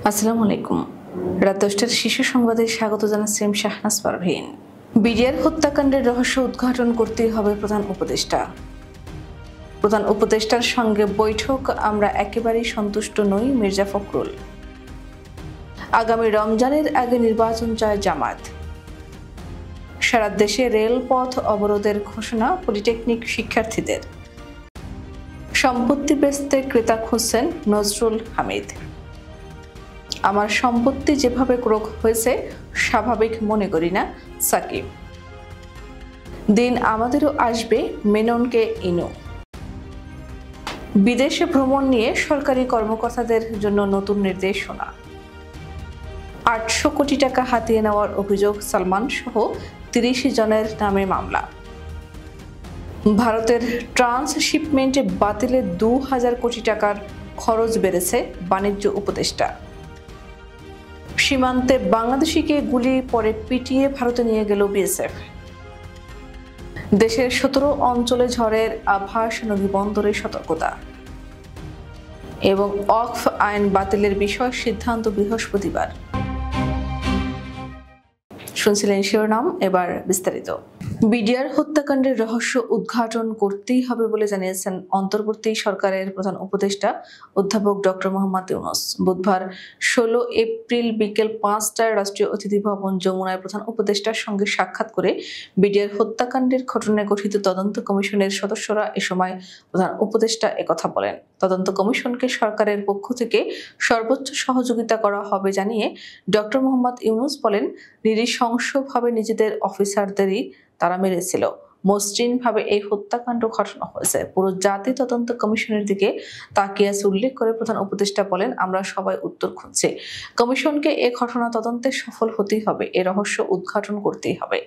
আসসালামু আলাইকুম। রাত 10টার শীর্ষ সংবাদে স্বাগত জানাচ্ছি আমি শাহনাজ পারভীন। বিডিআর হত্যাকাণ্ডের রহস্য উদ্ঘাটন করতেই হবে প্রধান উপদেষ্টা। প্রধান উপদেষ্টার সঙ্গে বৈঠক, আমরা একেবারেই সন্তুষ্ট নই, মির্জা ফখরুল। আগামী রমজানের আগে নির্বাচন চায় জামাত। সারা দেশে রেলপথ অবরোধের ঘোষণা পলিটেকনিক শিক্ষার্থীদের। সম্পত্তি বেচতে ক্রেতা খুঁজছেন নজরুল হামিদ। আমার সম্পত্তি যেভাবে ক্রোক হয়েছে স্বাভাবিক মনে করি না সাকিব। দিন আমাদেরও আসবে, মেননকে ইনু। বিদেশে ভ্রমণ নিয়ে সরকারি কর্মকর্তাদের জন্য নতুন নির্দেশনা। 800 কোটি টাকা হাতিয়ে নেওয়ার অভিযোগ সালমান সহ 30 জনের নামে মামলা। ভারতের ট্রান্সশিপমেন্টে বাতিলে 2000 কোটি টাকার খরচ বেড়েছে বাণিজ্য উপদেষ্টা। সীমান্তে বাংলাদেশিকে গুলি পরে পিটিয়ে ভারতে নিয়ে গেল বিএসএফ। দেশের 17 অঞ্চলে ঝড়ের আভাস, নদী বন্দরে সতর্কতা। এবং ওয়াকফ আইন বাতিলের বিষয় সিদ্ধান্ত বৃহস্পতিবার। শুনছিলেন শিরোনাম, এবার বিস্তারিত। বিডিআর হত্যাকাণ্ডের রহস্য উদ্ঘাটন করতেই হবে বলে জানিয়েছেন অন্তর্বর্তী সরকারের প্রধান উপদেষ্টা অধ্যাপক ডক্টর মোহাম্মদ ইউনূস। বুধবার 16 এপ্রিল বিকেল 5টায় রাষ্ট্রীয় অতিথি ভবন যমুনায় প্রধান উপদেষ্টার সঙ্গে সাক্ষাৎ করে বিডিআর হত্যাকাণ্ডের ঘটনায় গঠিত তদন্ত কমিশনের সদস্যরা এ সময় প্রধান উপদেষ্টা একথা বলেন। তদন্ত কমিশনকে সরকারের পক্ষ থেকে সর্বোচ্চ সহযোগিতা করা হবে জানিয়ে ডক্টর মোহাম্মদ ইউনূস বলেন, নৃশংসভাবে নিজেদের অফিসারদেরই তারা মেরেছিল। মসৃণভাবে এই হত্যাকাণ্ড ঘটানো হয়েছে। পুরো জাতি তদন্ত কমিশনের দিকে তাকিয়ে আছে উল্লেখ করে প্রধান উপদেষ্টা বলেন, আমরা সবাই উত্তর খুঁজছি। কমিশনকে এ ঘটনা তদন্তে সফল হতেই হবে, এ রহস্য উদ্ঘাটন করতেই হবে।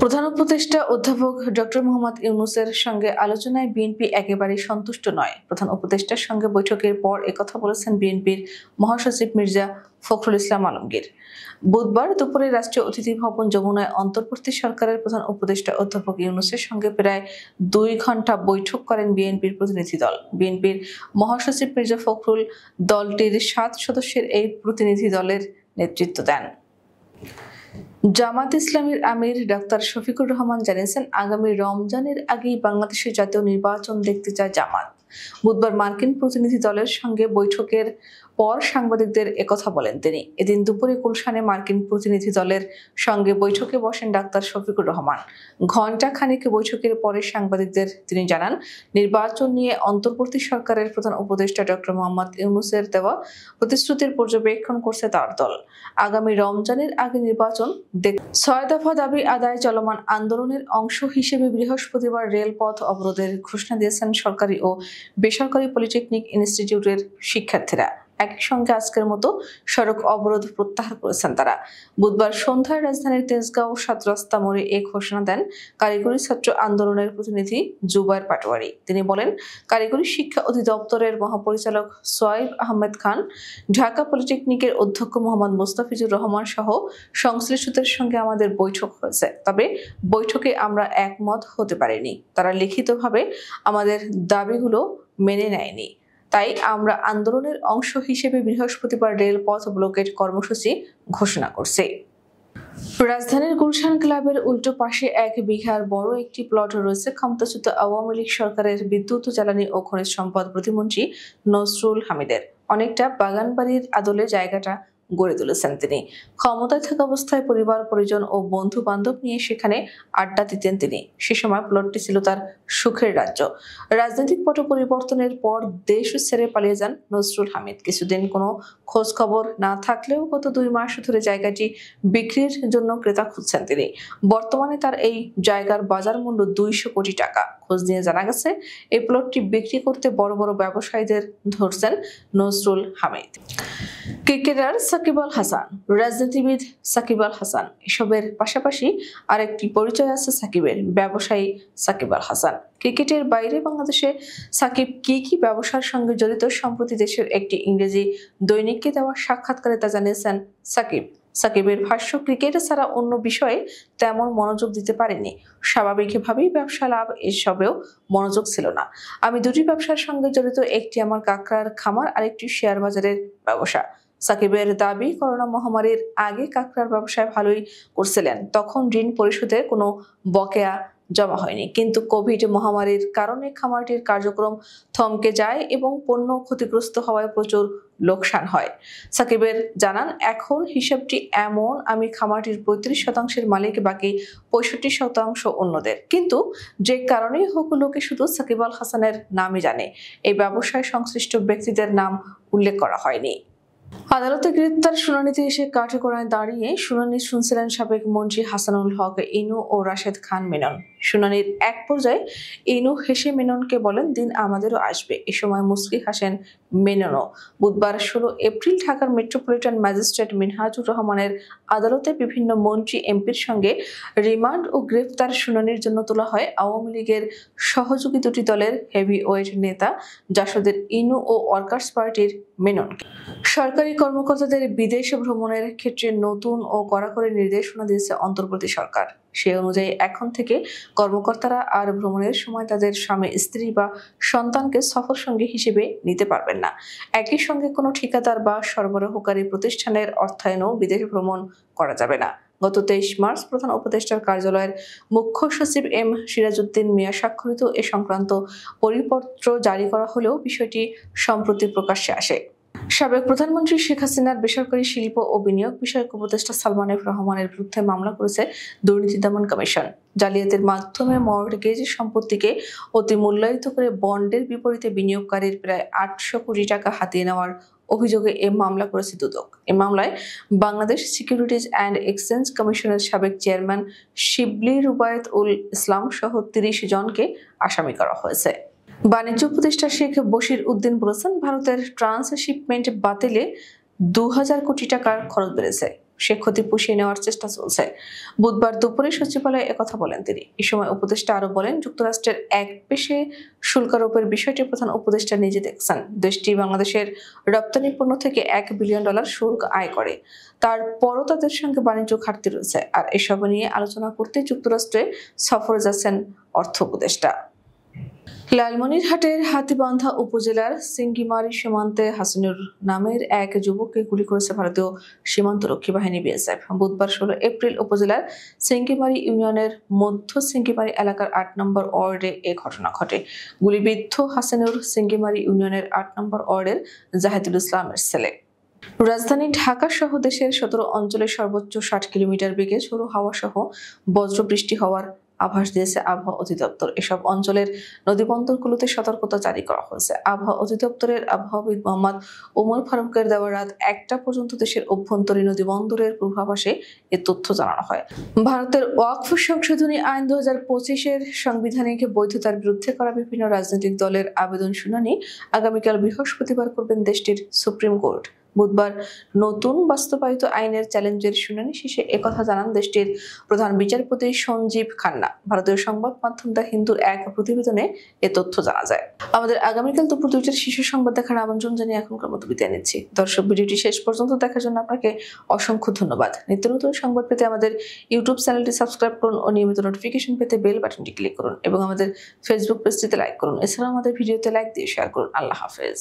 প্রধান উপদেষ্টা অধ্যাপক ডক্টর মোহাম্মদ ইউনূসের সঙ্গে আলোচনায় বিএনপি একেবারেই সন্তুষ্ট নয়। প্রধান উপদেষ্টার সঙ্গে বৈঠকের পর একথা বলেছেন বিএনপির মহাসচিব মির্জা ফখরুল ইসলাম আলমগীর। বুধবার দুপুরে রাষ্ট্রীয় অতিথি ভবন যমুনায় অন্তর্বর্তী সরকারের প্রধান উপদেষ্টা অধ্যাপক ইউনূসের সঙ্গে প্রায় 2 ঘণ্টা বৈঠক করেন বিএনপির প্রতিনিধি দল। বিএনপির মহাসচিব মির্জা ফখরুল দলটির 7 সদস্যের এই প্রতিনিধি দলের নেতৃত্ব দেন। জামাত ইসলামীর আমির ডাক্তার শফিকুর রহমান জানিয়েছেন, আগামী রমজানের আগেই বাংলাদেশের জাতীয় নির্বাচন দেখতে চায় জামাত। বুধবার মার্কিন প্রতিনিধি দলের সঙ্গে বৈঠকের পর সাংবাদিকদের একথা বলেন তিনি। এদিন দুপুরে গুলশানে মার্কিন প্রতিনিধি দলের সঙ্গে বৈঠকে বসেন ডাক্তার শফিকুর রহমান। ঘণ্টা খানেক বৈঠকের পরে সাংবাদিকদের তিনি জানান, নির্বাচন নিয়ে অন্তর্বর্তী সরকারের প্রধান উপদেষ্টা ডক্টর মোহাম্মদ ইউনূসের দেওয়া প্রতিশ্রুতির পর্যবেক্ষণ করছে তার দল। আগামী রমজানের আগে নির্বাচন 6 দফা দাবি আদায় চলমান আন্দোলনের অংশ হিসেবে বৃহস্পতিবার রেলপথ অবরোধের ঘোষণা দিয়েছেন সরকারি ও বেসরকারি পলিটেকনিক ইনস্টিটিউটের শিক্ষার্থীরা। একই সঙ্গে আজকের মতো সড়ক অবরোধ প্রত্যাহার করেছেন তারা। বুধবার সন্ধ্যায় রাজধানীর তেজগাঁও 7 রাস্তা মোড়ে এ ঘোষণা দেন কারিগরি ছাত্র আন্দোলনের প্রতিনিধি জুবায়ের পাটোয়ারি। তিনি বলেন, কারিগরি শিক্ষা অধিদপ্তরের মহাপরিচালক সোয়াইব আহমেদ খান, ঢাকা পলিটেকনিকের অধ্যক্ষ মোহাম্মদ মোস্তাফিজুর রহমান সহ সংশ্লিষ্টদের সঙ্গে আমাদের বৈঠক হয়েছে। তবে বৈঠকে আমরা একমত হতে পারিনি। তারা লিখিতভাবে আমাদের দাবিগুলো মেনে নেয়নি। তাই আমরা আন্দোলনের অংশ হিসেবে বৃহস্পতিবার রেলপথ ব্লকেট কর্মসূচি ঘোষণা করছি। রাজধানীর গুলশান ক্লাবের উল্টো পাশে 1 বিঘার বড় একটি প্লট রয়েছে ক্ষমতাচ্যুত আওয়ামী লীগ সরকারের বিদ্যুৎ, জ্বালানি ও খনিজ সম্পদ প্রতিমন্ত্রী নজরুল হামিদের। অনেকটা বাগানবাড়ির আদলে জায়গাটা গড়ে তুলেছেন তিনি। ক্ষমতায় থাকা অবস্থায় পরিবার, পরিজন ও বন্ধু বান্ধব নিয়ে সেখানে আড্ডা দিতেন তিনি। সে সময় প্লটটি ছিল তার সুখের রাজ্য। রাজনৈতিক পট পরিবর্তনের পর দেশ ছেড়ে পালিয়ে যান নজরুল হামিদ। কিছুদিন কোনো খোঁজ খবর না থাকলেও গত 2 মাস ধরে জায়গাটি বিক্রির জন্য ক্রেতা খুঁজছেন তিনি। বর্তমানে তার এই জায়গার বাজার মূল্য 200 কোটি টাকা। খোঁজ নিয়ে জানা গেছে, এই প্লটটি বিক্রি করতে বড় বড় ব্যবসায়ীদের ধরছেন নজরুল হামিদ। ক্রিকেটার সাকিব আল হাসান, রাজনীতিবিদ সাকিব আল হাসান, এসবের পাশাপাশি আরেকটি পরিচয় আছে সাকিবের, ব্যবসায়ী সাকিব আল হাসান। ক্রিকেটের বাইরে বাংলাদেশে সাকিব কি ব্যবসার সঙ্গে জড়িত, সম্প্রতি দেশের একটি ইংরেজি দৈনিককে দেওয়া সাক্ষাৎকারে তা জানিয়েছেন সাকিব। সাকিবের ভাষ্য, ক্রিকেট ছাড়া অন্য বিষয়ে তেমন মনোযোগ দিতে পারেনি। স্বাভাবিকভাবেই ব্যবসা লাভ এসবেও মনোযোগ ছিল না। আমি 2টি ব্যবসার সঙ্গে জড়িত, একটি আমার কাঁকড়ার খামার, আরেকটি শেয়ার বাজারের ব্যবসা। সাকিবের দাবি, করোনা মহামারীর আগে কাকড়ার ব্যবসায় ভালোই করছিলেন, তখন ঋণ পরিশোধে কোনো বকেয়া জমা হয়নি। কিন্তু কোভিড মহামারীর কারণে খামারটির কার্যক্রম থমকে যায় এবং পণ্য ক্ষতিগ্রস্ত হওয়ায় প্রচুর লোকসান হয়। সাকিবের জানান, এখন হিসাবটি এমন, আমি খামারটির ৩৫% মালিক, বাকি ৬৫% অন্যদের। কিন্তু যে কারণেই হোক, লোকে শুধু সাকিব আল হাসানের নামই জানে, এই ব্যবসায় সংশ্লিষ্ট ব্যক্তিদের নাম উল্লেখ করা হয়নি। আদালতে গ্রেপ্তার শুনানিতে এসে কাঠগড়ায় দাঁড়িয়ে শুনানি শুনছিলেন সাবেক মন্ত্রী হাসানুল হক ইনু ও রাশেদ খান মেনন। শুনানির এক পর্যায়ে ইনু হেসে মেননকে বলেন, দিন আমাদেরও আসবে। এ সময় মুচকি হাসেন মেননও। বুধবার ১৬ এপ্রিল ঢাকার মেট্রোপলিটন ম্যাজিস্ট্রেট মিনহাজুর রহমানের আদালতে বিভিন্ন মন্ত্রী এমপির সঙ্গে রিমান্ড ও গ্রেপ্তার শুনানির জন্য তোলা হয় আওয়ামী লীগের সহযোগী দুটি দলের হেভিওয়েট নেতা জাসদের ইনু ও ওয়ার্কার্স পার্টির মেননকে। সরকারি কর্মকর্তাদের বিদেশ ভ্রমণের ক্ষেত্রে নতুন ও কড়াকড়ি নির্দেশনা দিয়েছে অন্তর্বর্তী সরকার। সে অনুযায়ী এখন থেকে কর্মকর্তারা আর ভ্রমণের সময় তাদের স্বামী, স্ত্রী বা সন্তানকে সফর সঙ্গী হিসেবে নিতে পারবেন না। একই সঙ্গে কোনো ঠিকাদার বা সরবরাহকারী প্রতিষ্ঠানের অর্থায়নেও বিদেশ ভ্রমণ করা যাবে না। গত ২৩ মার্চ প্রধান উপদেষ্টার কার্যালয়ের মুখ্য সচিব এম সিরাজউদ্দিন মিয়া স্বাক্ষরিত এ সংক্রান্ত পরিপত্র জারি করা হলেও বিষয়টি সম্প্রতি প্রকাশ্যে আসে। সাবেক প্রধানমন্ত্রী শেখ হাসিনার বেসরকারি শিল্প ও বিনিয়োগ বিষয়ক উপদেষ্টা সালমান এফ রহমানের বিরুদ্ধে মামলা করেছে দুর্নীতি দমন কমিশন। জালিয়াতির মাধ্যমে মর্টগেজ সম্পত্তিকে অতি মূল্যায়িত করে বন্ডের বিপরীতে বিনিয়োগকারীর প্রায় ৮০০ কোটি টাকা হাতিয়ে নেওয়ার অভিযোগে এ মামলা করেছে দুদক। এ মামলায় বাংলাদেশ সিকিউরিটিজ অ্যান্ড এক্সচেঞ্জ কমিশনের সাবেক চেয়ারম্যান শিবলি রুবায়েত উল ইসলাম সহ ৩০ জনকে আসামি করা হয়েছে। বাণিজ্য উপদেষ্টা শেখ বশির উদ্দিন বলেছেন, ভারতের ট্রান্সশিপমেন্ট বাতিলে ২০০০ কোটি টাকার খরচ বেড়েছে। সে ক্ষতি পুষিয়ে নেওয়ার চেষ্টা চলছে। বুধবার দুপুরে সচিবালয়ে একথা বলেন তিনি। এ সময় উপদেষ্টা আরো বলেন, যুক্তরাষ্ট্রের এক পেশে শুল্ক আরোপের বিষয়টি প্রধান উপদেষ্টা নিজে দেখছেন। দেশটি বাংলাদেশের রপ্তানি পণ্য থেকে $১ বিলিয়ন শুল্ক আয় করে। তারপরও তাদের সঙ্গে বাণিজ্য ঘাটতি রয়েছে। আর এসব নিয়ে আলোচনা করতে যুক্তরাষ্ট্রে সফরে যাচ্ছেন অর্থ উপদেষ্টা। লালমনিরহাটের হাতীবান্ধা উপজেলার সিঙ্গিমারি সীমান্তে হাসিনুর নামের এক যুবককে গুলি করেছে ভারতীয় সীমান্তরক্ষী বাহিনী বিএসএফ। বুধবার ১৬ এপ্রিল উপজেলার সিঙ্গিমারি ইউনিয়নের মধ্য সিঙ্গিমারি এলাকার ৮ নম্বর ওয়ার্ডে এ ঘটনা ঘটে। গুলিবিদ্ধ হাসিনুর সিঙ্গিমারি ইউনিয়নের ৮ নম্বর ওয়ার্ডের জাহিদুল ইসলামের ছেলে। রাজধানী ঢাকা সহ দেশের ১৭ অঞ্চলে সর্বোচ্চ ৬০ কিলোমিটার বেগে ঝোড়ো হাওয়া সহ বজ্রবৃষ্টি হওয়ার আভাস দিয়েছে আবহাওয়া অধিদপ্তর। এসব অঞ্চলের নদীবন্দরগুলোতে সতর্কতা জারি করা হয়েছে। আবহাওয়া অধিদপ্তরের আবহাওয়াবিদ মোহাম্মদ ওমর ফারুকের দেওয়া রাত ১টা পর্যন্ত দেশের অভ্যন্তরীণ নদীবন্দরের পূর্বাভাসে এ তথ্য জানানো হয়। ভারতের ওয়াকফ সংশোধনী আইন ২০২৫-এর সাংবিধানিক বৈধতার বিরুদ্ধে করা বিভিন্ন রাজনৈতিক দলের আবেদন শুনানি আগামীকাল বৃহস্পতিবার করবেন দেশটির সুপ্রিম কোর্ট। বুধবার নতুন বাস্তবায়িত আইনের চ্যালেঞ্জের শুনানি শেষে একথা জানান দেশটির প্রধান বিচারপতি সঞ্জীব খান্না। ভারতীয় সংবাদ মাধ্যম দ্য হিন্দুর এক প্রতিবেদনে এ তথ্য জানা যায়। আমাদের আগামীকাল দুপুর ২টার শীর্ষ সংবাদ দেখার আমন্ত্রণ জানিয়ে এখনকার মতো বিদায় নিচ্ছি। দর্শক, ভিডিওটি শেষ পর্যন্ত দেখার জন্য আপনাকে অসংখ্য ধন্যবাদ। নিত্য নতুন সংবাদ পেতে আমাদের ইউটিউব চ্যানেলটি সাবস্ক্রাইব করুন ও নিয়মিত নোটিফিকেশন পেতে বেল বাটনটি ক্লিক করুন এবং আমাদের ফেসবুক পেজটিতে লাইক করুন। এছাড়াও আমাদের ভিডিওতে লাইক দিয়ে শেয়ার করুন। আল্লাহ হাফেজ।